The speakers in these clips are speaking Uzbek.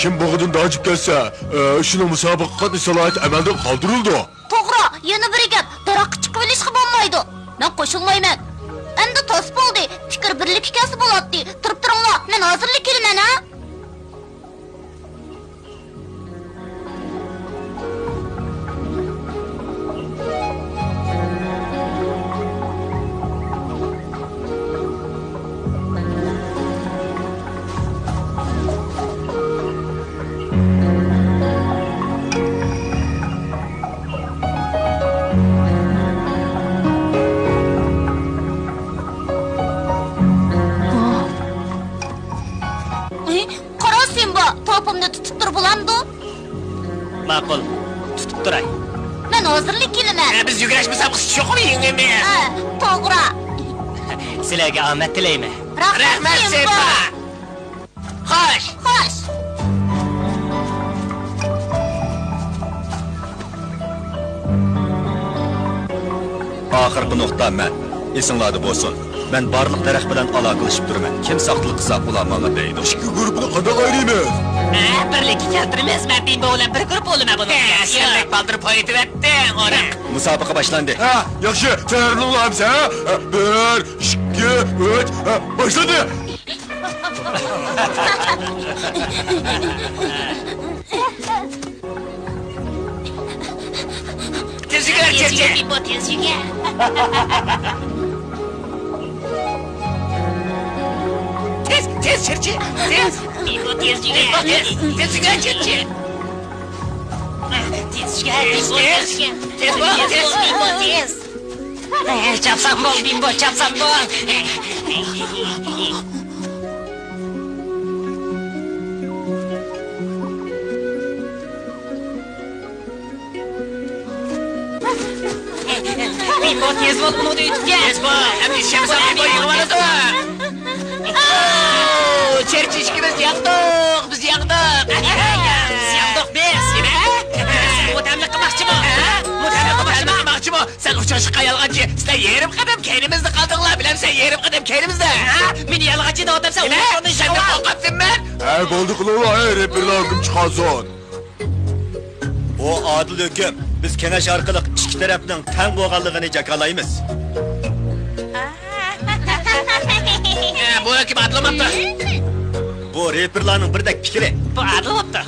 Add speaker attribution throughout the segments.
Speaker 1: Kim bug'dan dajib kelsa, shuni musobaqaga qatnashsalar amaldan qoldirildi.
Speaker 2: To'g'ri, yana bir gap, daroqqa chiqib olishga bo'lmaydi. Men qo'shilmayman. Endi to's bo'ldi, fikr birlik ikasi bo'ladi. Turib turinglar, men hozirlik kelaman, ha?
Speaker 3: Ma'qul, tutib turay.
Speaker 2: Men hozirlik kelaman.
Speaker 3: Biz yugurish musobaqasi yo'qmi, yengilmi?
Speaker 2: To'g'ri.
Speaker 3: Sizlarga omad tilayman.
Speaker 2: Rahmat,
Speaker 3: Sepa. Xo'sh.
Speaker 2: Xo'sh.
Speaker 4: Oxirgi nuqta men. Esinglarda bo'lsin. Men barliq taraf bilan aloqalashib turaman. Kim saqlik qilsa ular menga deydi.
Speaker 1: Ikki guruhni qanday ayiramiz?
Speaker 3: Birlikka keltiramiz. Men Bimbo bilan bir guruh bo'laman buni. Senlik baldirib qo'yitibdi, ona.
Speaker 4: Musobaqa boshlandi.
Speaker 1: Ha, yaxshi. Tayyorlanamiz, ha? 1, 2, 3, boshlandi.
Speaker 3: Tezga, Bimbo tezga. Tez, Çerçi, tez. Bimbo tezga. Tezga, Çerçi. Tezga, Bimbo tez. Çapsam bol, Bimbo, çapsam bol. Bimbo tez bol, bunu da yutken. Tez bol, hem işimiz Bimbo yığıladı. Çerçi işkimiz yaktık, biz yaktık. Biz yaktık biz, mutamlık kımakçı mı? Mutamlık kımakçı mı? Sen uçaşıkka yalgancı, sen yerim kadem keynimizde kaldığınlar bilem sen yerim kadem keynimizde. Beni yalgancı da otam sen uçaşıkta sen de korkatsın ben.
Speaker 1: Bo'ldi qilinglar, reperlar kim chiqasin.
Speaker 4: O adil hüküm. Biz kenaş orqali ikki tarafning teng bo'lganligini jakalaymiz.
Speaker 3: Bu kim adlamaptı?
Speaker 4: Bu reperlarning birdek fikri.
Speaker 3: Bu adlamaptı.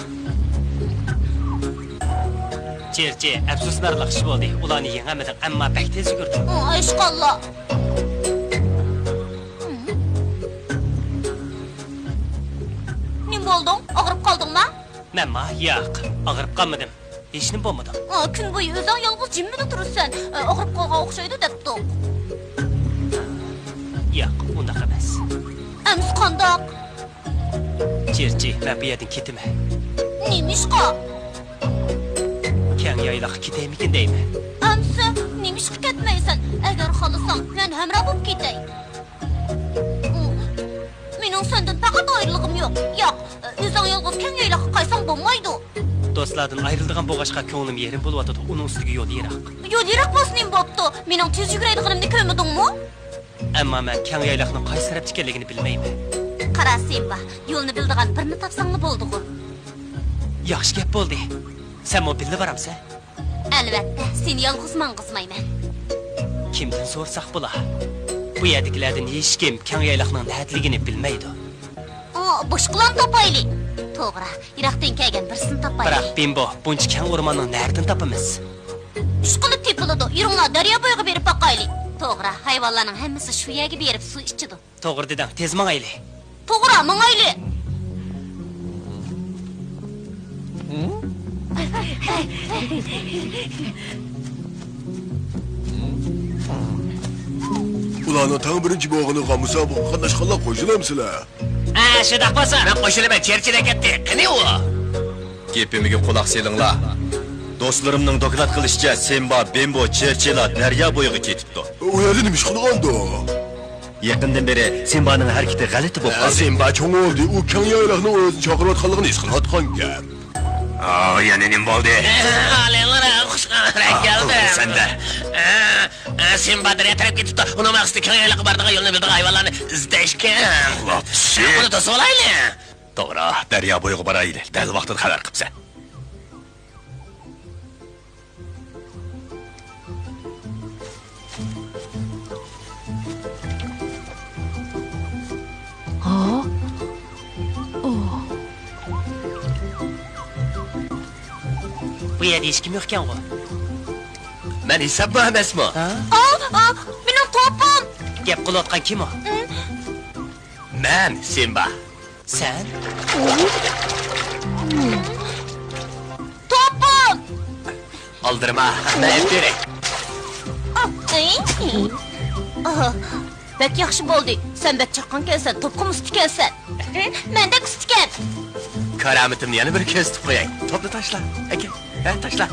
Speaker 3: Çerçi, afsuslarlik ish bo'ldi. Ularni yengamadik, ammo bak tez yugurdi.
Speaker 2: Ishqalloh. Nim bo'lding? Og'rib qoldingmi?
Speaker 3: Menma, yo'q, og'rib qolmadim. Hech nima bo'lmadi.
Speaker 2: Kun bo'yi o'zing yolg'iz jimmida turibsan. Og'rib qolgan o'xshaydi debdi.
Speaker 3: Yo'q, undoq emas.
Speaker 2: Ams qandoq?
Speaker 3: Çerçi, men bu yerdan ketaman.
Speaker 2: Nimishqa?
Speaker 3: Keng yayloqqa ketaymikin deyman.
Speaker 2: Amsi, Neymişki ketmeysen? Eğer xalısan, ben hemra bulup ketey. Mening senden faqat ayrılığım yok. Yok, özün yalğız keng yaylaqqa qaysan bolmaydı.
Speaker 3: Dostlardan ayrıldığan boğaşqa könglim yerim bulup onun üstüge yol yerak.
Speaker 2: Yol yerak basnayım boptu. Mening tez yuguraydiganimni kömedingmi?
Speaker 3: Amma men keng yaylaqning qaysi tarafda ekanligini bilmayman.
Speaker 2: Qara Simba, yo'lni bildigan birini topsangni bo'ldi-ku.
Speaker 3: Yaxshi gap bo'ldi. Sen mo bildi baramsan?
Speaker 2: Albatta, seni yalğız mang'izmayman.
Speaker 3: Kimdan so'rsak bo'la? Bu yerdagilardan hech kim keng yaylaqning nahligini bilmaydi.
Speaker 2: Boshqalan topayli. To'g'ri, Iroqdan kelgan birsini topayli.
Speaker 3: Biroq Bimbo, buncha keng o'rmonning naridan topamiz.
Speaker 2: Ishqilib tepiladi. Yuringlar daryo bo'yiga berib boqayli. To'g'ri, hayvonlarning hammasi shu yerga berib suv ichidi.
Speaker 3: To'g'ri deding, tez mangayli.
Speaker 2: To'g'ri, mangayli.
Speaker 1: Ulanın tam birinci boğunu kamusa bu qatnaşqanlar qo'shilamsizlar?
Speaker 3: Shundoq bo'lsa, men qo'shilaman, Cherchida ketdi. Qani u?
Speaker 4: Gepimga quloq selinglar. Do'stlarimning doklad qilishicha, Simba, Bimbo, Cherchila daryo bo'yiga ketibdi.
Speaker 1: U yerda nima ish qilgandi?
Speaker 4: Yaqindan beri Simbaning harakati g'alati bo'lib qoldi.
Speaker 1: Simba cho'ng oldi, u keng yaylaqni o'zini chaqirayotganligini his qilayotgan gap.
Speaker 4: Yana nima bo'ldi?
Speaker 3: Alaylar, xushxabar keldi.
Speaker 4: Senda.
Speaker 3: Simba daryo tarafga ketibdi. Uni maqsadi keng yaylaqqa boradigan yo'lni bildigan hayvonlarni izlashgan. Buni to'solayli.
Speaker 4: To'g'ri, daryo bo'yiga borayli. Dal vaqtida xabar qilibsan.
Speaker 3: Bu yerda hech kim yo'qkan-ku.
Speaker 4: Men hisobmi emasmi?
Speaker 2: Mening to'pim.
Speaker 3: Gap qilayotgan kim o?
Speaker 4: Men Simba.
Speaker 3: Sen?
Speaker 2: To'pim.
Speaker 4: Aldırma. Ben berek.
Speaker 2: Bek yaxshi bo'ldi. Sen bek chaqqan kelsan, to'pqim ustikansan. Mendek ustikan.
Speaker 4: Karametimni yana bir kez tutib qo'yay. Topni tashla. Aka, tashla.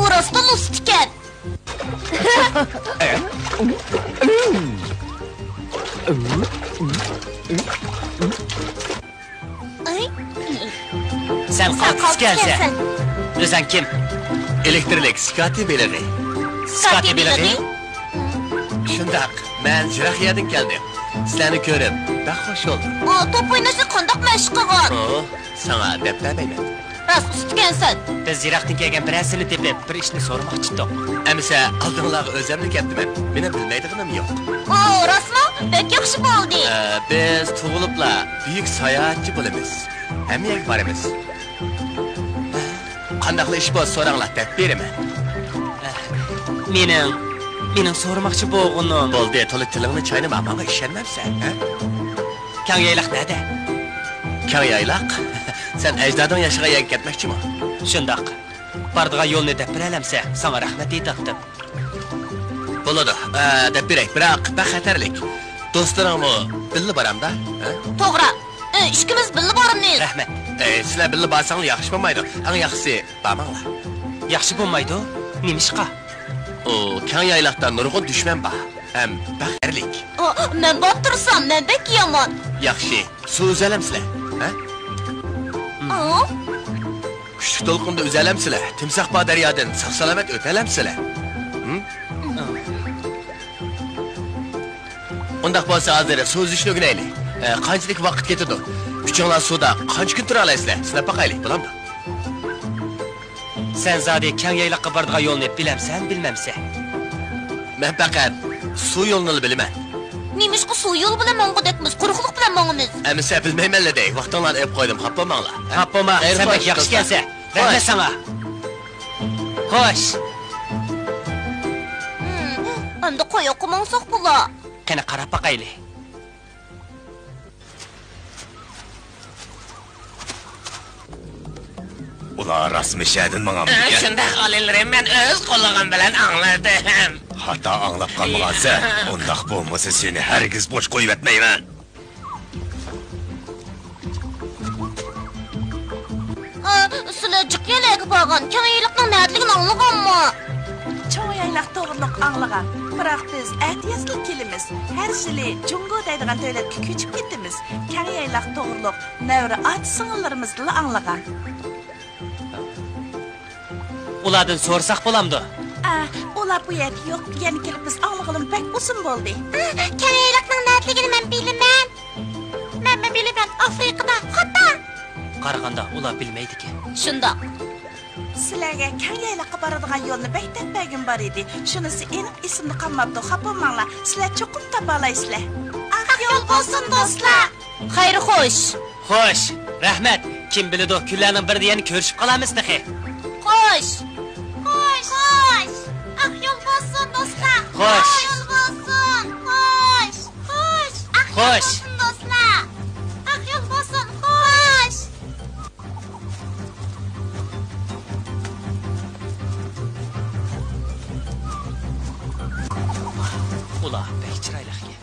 Speaker 2: U rostdan ustikan.
Speaker 3: Sen qatis kelsen. O'zing kim?
Speaker 4: Elektrik skati belirli.
Speaker 3: Skati belirli.
Speaker 4: Shundaq, men Jiraxiyadan keldim. Sizlarni ko'rib, baxo'sh oldum.
Speaker 2: Top o'ynashni qandoq mashq qilgan?
Speaker 4: Sana deb bermayman.
Speaker 2: Rost ustikansan.
Speaker 3: Biz Iroqdan kelgan birsini tepib, bir ishni so'ramoqchi edik.
Speaker 4: Amsa oldinlar o'zimni ketdiman. Meni bilmaydiganim yo'q.
Speaker 2: Rostmi? Bek yaxshi bo'ldi.
Speaker 4: Biz tug'ilibla buyuk sayohatchi bo'lamiz. Hammaga boramiz. Qandaqli ish bo'lsa so'ranglar deb beraman.
Speaker 3: Mening so'ramoqchi bo'lganim.
Speaker 4: Bo'ldi, to'liq tilingni chaynama, menga ishonmabsan, ha?
Speaker 3: Kang yaylaq nerede?
Speaker 4: Kang yaylaq? Sen ajdoding yashagan ketmoqchimi?
Speaker 3: Shundoq. Bordigan yo'lni deb bilalamsa, sana rahmat aytdim.
Speaker 4: Bo'ladi. Deb beray, biroq baxatarlik. Do'stlaringmi birga boramda, ha?
Speaker 2: To'g'ri. Ikkimiz birga boramiz.
Speaker 3: Rahmat.
Speaker 4: Sizlar birga borsanglar yaxshi bo'lmaydi. Eng yaxshisi bormanglar.
Speaker 3: Yaxshi bo'lmaydi. Nimishqa?
Speaker 4: Kang yaylaqdan nurg'un dushman bor. Ham baxatarlik.
Speaker 2: Men bottirsam, men bek yomon.
Speaker 4: Yaxshi. Suv uzalamsizlar, ha? Kuchli to'lqinda uzalamsizlar. Timsoh bor daryodan sog'-salomat o'talamsizlar. Undaq bo'lsa hozir so'zishni o'rganaylik. Qanchalik vaqt ketadi? Uchinglar suvda qancha kun tura olasizlar? Sinab boqaylik, bo'lamdi?
Speaker 3: Sen zodi kang yaylaqqa bordigan yo'lni bilamsan, bilmamsan?
Speaker 4: Men faqat suv yo'lini bilaman.
Speaker 2: Nimishqa suv yo'l bilan mong'udakmiz, quruqliq bilan mong'imiz.
Speaker 4: Amsa bilmaymanlar-day. Vaqtinglarni olib qo'ydim, xafa bo'lmanglar.
Speaker 3: Xafa bo'lma, sen bek yaxshi kelsa. Rahmat sana. Xo'sh.
Speaker 2: Endi qo'yoqqa mongsoq bo'la.
Speaker 3: Qani qarab boqaylik.
Speaker 1: Ular rasmi şəhidin mənə mı?
Speaker 3: Şunda Halillerim ben öz qollağım bilen anladım.
Speaker 1: Hatta anlap qalmağansa, ondaq bolmasa seni hərgiz boş qoyub etməyəm.
Speaker 2: Sizlar jiqyalaga borgan kengaylikning nətligini anlaganmi?
Speaker 5: Çoğ yaylaq doğruluq anlagan. Biroq biz əhtiyaslı kelimiz. Hər yili Jungo deydigan dövlətə köçüb ketdimiz. Keng yaylaq doğruluq nəvri ati singillarımızla anlagan.
Speaker 3: Ulardan sorsak bulamdı.
Speaker 5: Ular bu yerdə yox degəni kelib biz anlağılım pek uzun boldu.
Speaker 2: Kengaylikning nətligini men bilaman. Men bilaman Afrikada. Hatta
Speaker 3: Qaraganda ular bilmeydi ki.
Speaker 2: shundoq.
Speaker 5: Sizlarga keng yaylaqqa boradigan yo'lni bektab bergim bor edi. Shunisi aniq esimni qolmabdi. Xafa sizlar cho'qim topa olasizlar.
Speaker 2: Yo'l bo'lsin do'stlar. Xayr xo'sh.
Speaker 3: Xo'sh, rahmat. Kim biladi kunlarning birida yana ko'rishib qolamiz dahi.
Speaker 2: Xo'sh. Xo'sh. Xo'sh. Yo'l bo'lsin do'stlar.
Speaker 3: Xo'sh.
Speaker 2: Yo'l bo'lsin. Xo'sh. Xo'sh.
Speaker 3: Xo'sh.
Speaker 2: Do'stlar. Yo'l bo'lsin. Xo'sh.
Speaker 3: Ular pek chiroyli ki.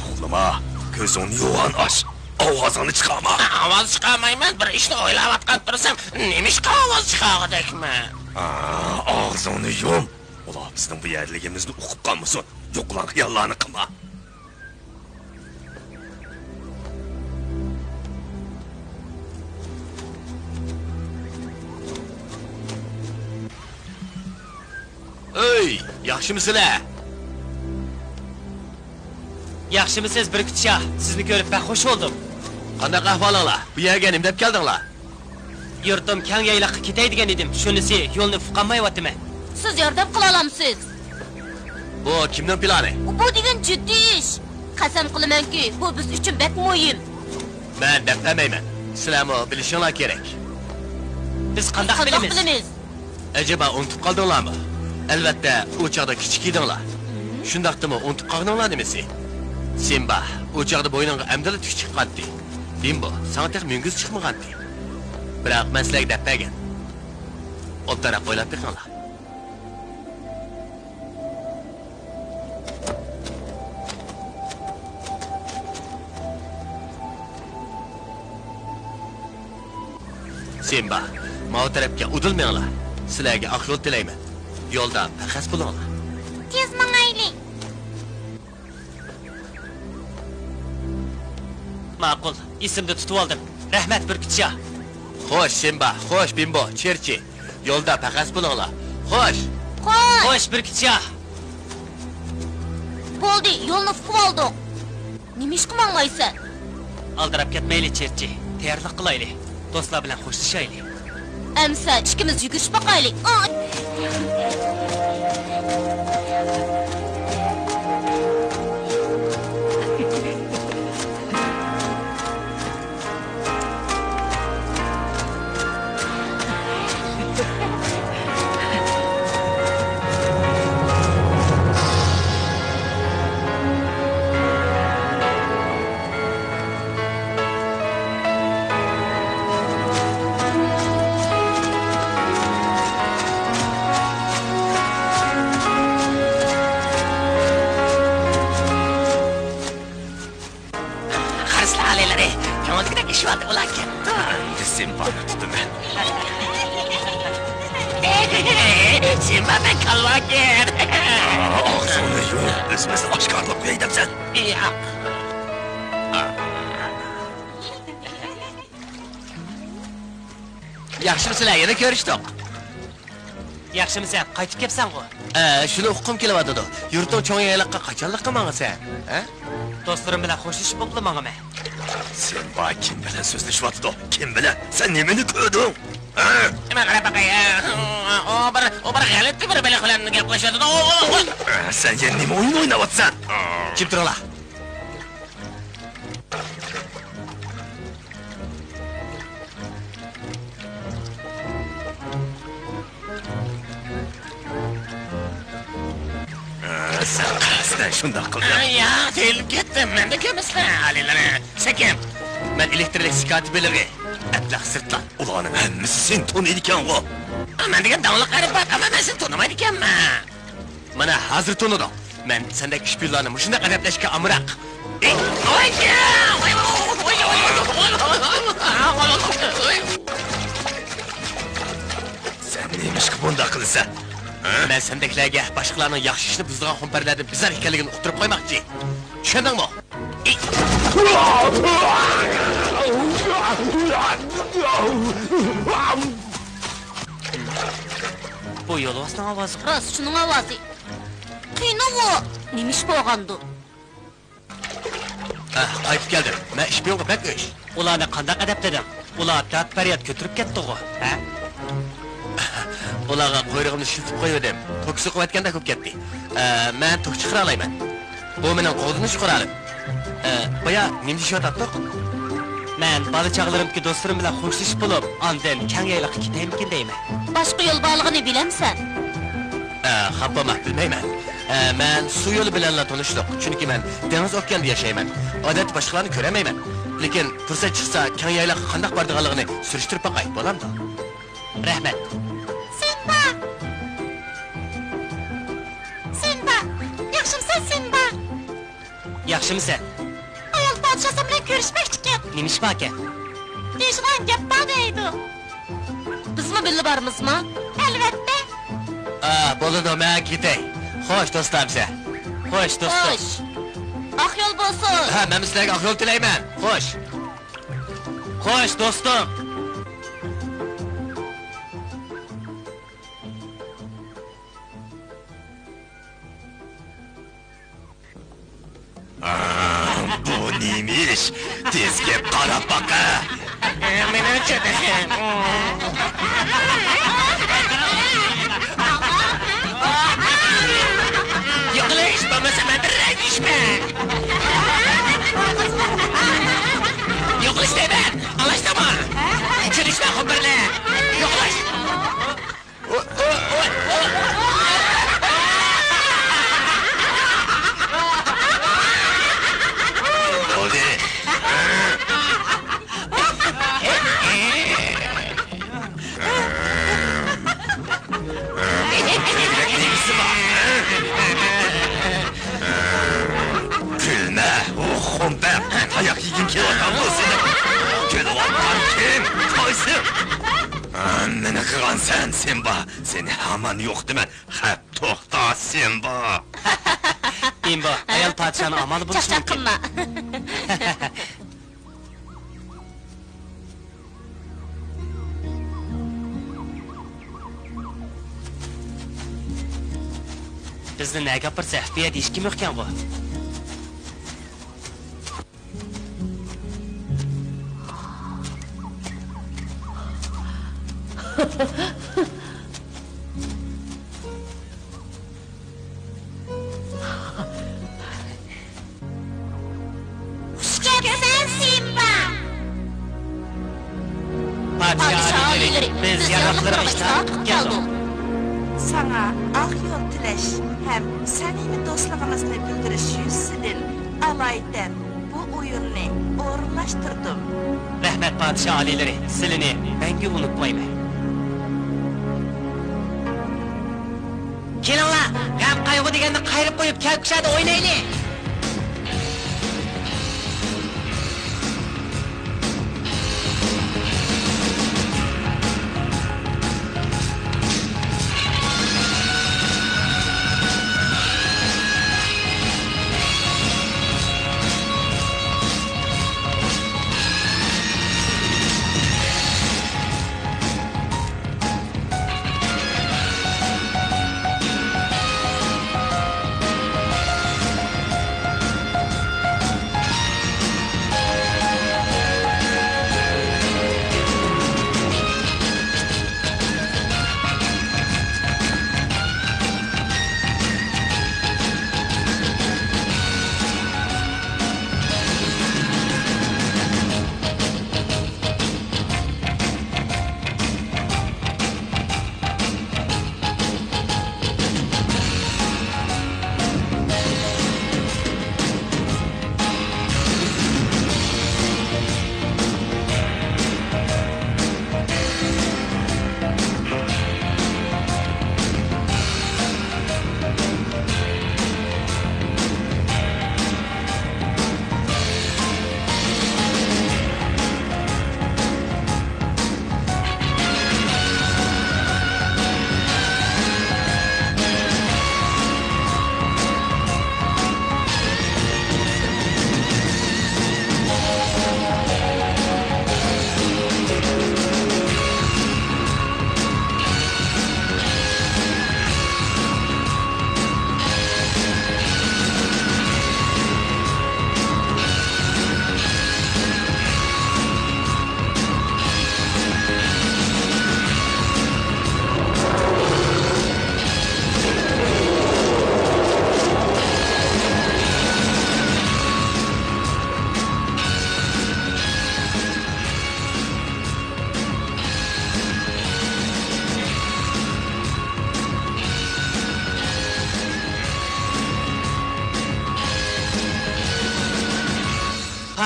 Speaker 1: Oğluma, gözünü yoğan aç. Avazını çıkarma.
Speaker 3: Ovoz chiqarmayman, bir ishni o'ylayotgan tursam, nemishqa ovoz chiqarg'idakmi?
Speaker 1: Ağzını yum. Ulan bizden bu yerligimizni uqib qalmasın. Yo'qlan xiyollarni qilma. Ey, yaxshimisilar?
Speaker 3: Yaxshimisiz Birkitcha? Sizni ko'rib ben xush bo'ldim.
Speaker 1: Qanday ahvolinglar? Bu yerga nima deb keldinglar?
Speaker 3: Yurtim keng yaylaqqa ketay degan edim. Shunisi yo'lni uqolmayaptimi?
Speaker 2: Siz yordam qila olamsiz.
Speaker 1: Bu kimning plani?
Speaker 2: Bu degan jiddiy ish. Qasam qilamanki, bu biz uchun bek muhim.
Speaker 1: Men deb demayman. Sizlarmi bilishinglar kerak.
Speaker 3: Biz qanday bilamiz?
Speaker 1: Acaba unutib qoldinglarmi? Albatta, u chaqda kichik edinglar. Shundaqdimi unutib qoldinglar demasi? Simba, u chaqda bo'yningga amdala tuk chiqqandi. Bimbo, sana tek mingiz chiqmagandi. Biroq men sizlarga deb bergan. O'ttaraq o'ylab beqinglar. Simba, ma'u tarafga udilmanglar. Sizlarga oq yo'l tilayman. Yo'lda paxas bo'linglar.
Speaker 2: Tez mangaylik.
Speaker 3: Ma'qul, esimni tutib oldim. Rahmat Birkitcha.
Speaker 1: Xo'sh, Simba, xo'sh Bimbo, Cherchi. Yo'lda paxas bo'linglar. Xo'sh.
Speaker 2: Qo'y.
Speaker 3: Xo'sh Birkitcha.
Speaker 2: Bo'ldi, yo'lni fuqib oldik. Nima ish qilmaysan?
Speaker 3: Aldirab ketmaylik Cherchi. Tayyorlik qilaylik. Do'stlar bilan xo'shlashaylik.
Speaker 2: Amsa ikkimiz yugurishib boqaylik.
Speaker 3: Şuanda ulan ki.
Speaker 1: Simba'nı tuttum ben.
Speaker 3: Simba ben kalmak yer.
Speaker 1: Ağzını yum. Özümüzü aşkarlık beydem sen.
Speaker 3: Yok.
Speaker 1: Yaxshimisilar, yana ko'rishdik.
Speaker 3: Yaxshimisan, qaytib kelibsan ku.
Speaker 1: Shuni o'qim kelyapti. Yurtning cho'ng yaylaqqa qachonlik qilmansan?
Speaker 3: Do'stlarim bilan xo'shlashib bo'lmaganman.
Speaker 1: Sen bak kim bilan so'zlashyapti? Kim bilan? Sen nimani ko'rding?
Speaker 3: Nima qarab baqay? O bir g'alati bir baliq bilan gaplashadi.
Speaker 1: Sen yana nima o'yin o'ynayapsan? Kim turlar? Sen
Speaker 4: Birden şunda kıldım.
Speaker 3: Ya, deyilip ketdim. Men de kömesler halileri. Sekin.
Speaker 1: Men elektrik sikati belirgi. Atlaq sırtlan.
Speaker 4: Ulanın hemmisi sen tonuydiken o.
Speaker 3: Men degan davliq qarib bak, ama men seni tonimaydi ekanman.
Speaker 1: Mana hozir to'nidim. Men sendek ishbirlarni shunday qadablashga amroq.
Speaker 4: Sen neymiş ki bunda kılsa?
Speaker 1: Men sendeklarga boshqalarning yaxshi ishni buzgan xumparlardan bizar ekanligini uqtirib qo'ymoqchi. Tushundingmi?
Speaker 3: Bu yo'lbosning ovozi.
Speaker 2: Rost, shuning ovozi. Qiynoq o. Nima ish bo'lgandi?
Speaker 1: Qaytib keldim. Men ish bilan pek ish.
Speaker 3: Ularni qanday adabladim? Ular tat faryod ko'tarib ketdi-ku, ha?
Speaker 1: Ularga quyrug'imni shiltib qo'ydim. To'kisi quvvatganda ko'p ketdi. Men to'k chiqara olmayman. Bu mening qo'dinish quralim. Boya nima deyotgandik?
Speaker 3: Men bola chaqlarimki do'stlarim bilan xo'shlashib bo'lib, ondan kang yayliqqa ketaymikin deyman.
Speaker 2: Boshqa yo'l borligini bilamsan?
Speaker 1: Xafamak bilmayman. Men suv yo'li bilan tanishdik. Chunki men dengiz okeanda yashayman. Odat boshqalarni ko'ramayman. Lekin fursat chiqsa, kang yayliqqa qanday borganligini surishtirib boqay, bo'lamdi?
Speaker 3: Rahmat.
Speaker 2: Simba! Simba! Yaxshimsan, Simba?
Speaker 3: Yaxshimisan?
Speaker 2: Ayol podshosi bilan ko'rishmoqchi ekan.
Speaker 3: Nima ish bor ekan?
Speaker 2: Deyishgan gap bor deydi. Bizmi birga boramizmi? Albatta.
Speaker 1: Bo'ladi, men ketay. Xo'sh, do'stlarcha.
Speaker 3: Xo'sh, do'stim.
Speaker 2: Xo'sh. Oq yo'l bo'lsin.
Speaker 1: Men sizlarga oq yo'l tilayman. Xo'sh.
Speaker 3: Xo'sh, do'stim.
Speaker 4: Bu neymiş? Tezge qarab baqa.
Speaker 3: Men o'chadaman. Yo'qlash, bo'lmasa men diragishman. Yo'qlash deyman. Alashdimi? Chirishdan xabarlar. Yo'qlash.
Speaker 4: Oldu. Gülme, o humber. Ayak yiyin ki adam bu seni. Gülü vatan kim? Koysun. Mene kıran sen Simba. Seni hemen yok demen. Hep tohta Simba.
Speaker 3: Imbo, ayol podshoning amali bo'lishi
Speaker 2: Chaqchaq
Speaker 3: mumkin.
Speaker 2: qilma.
Speaker 3: Bizni nega gapirsa, biya deyish kim yo'qkan bu?
Speaker 2: Xushkepsan, Simba.
Speaker 3: Podsho oilalari, biz yaraqlarga ishtirok qildik.
Speaker 5: Sana ak yol tileş hem samimi dostluğumuzni bildirish yuzasidan alaydan bu o'yinni o'rinlashtirdim.
Speaker 3: Rahmat podsho oilalari, sizlarni mangu unutmayman. Kelinglar, g'am qayg'u deganni qayrib qo'yib, kalkushada o'ynaylik.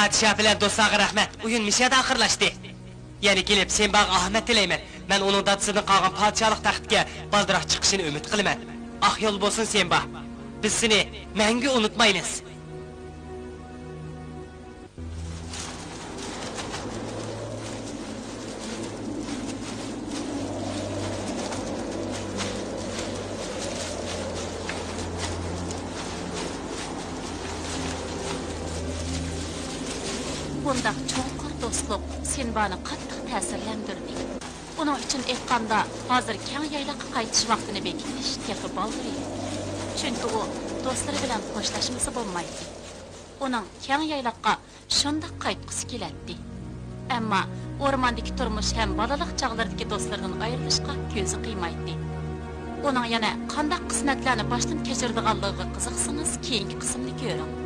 Speaker 3: Padişah bilen dostlarga rahmet. Oyun mişada ahırlaştı. Yani gelip sen bana ahmet dileymen. Ben onun dadısının kalgan padişahlık taxtga baldırak çıkışını ümit kılımen. Ah yol bolsun sen bana. Biz seni мәңгі unutmayınız.
Speaker 2: Bundaq cho'nqur do'stlik Senbani qattiq ta'sirlantirdi. Uning uchun aytganda, hozir keng yayloqqa qaytish vaqtini bekitish texi baldir edi. Chunki u do'stlari bilan xo'shlashmasa bo'lmaydi. Uning keng yayloqqa shundoq qaytgisi keladi. Ammo o'rmondagi turmush ham balaliq chog'laridagi do'stlaridan ayrilishga ko'zi qiymaydi. Uning yana qanday qismatlarni boshdan kechirdiganligiga qiziqsangiz, keyingi qismni ko'ring.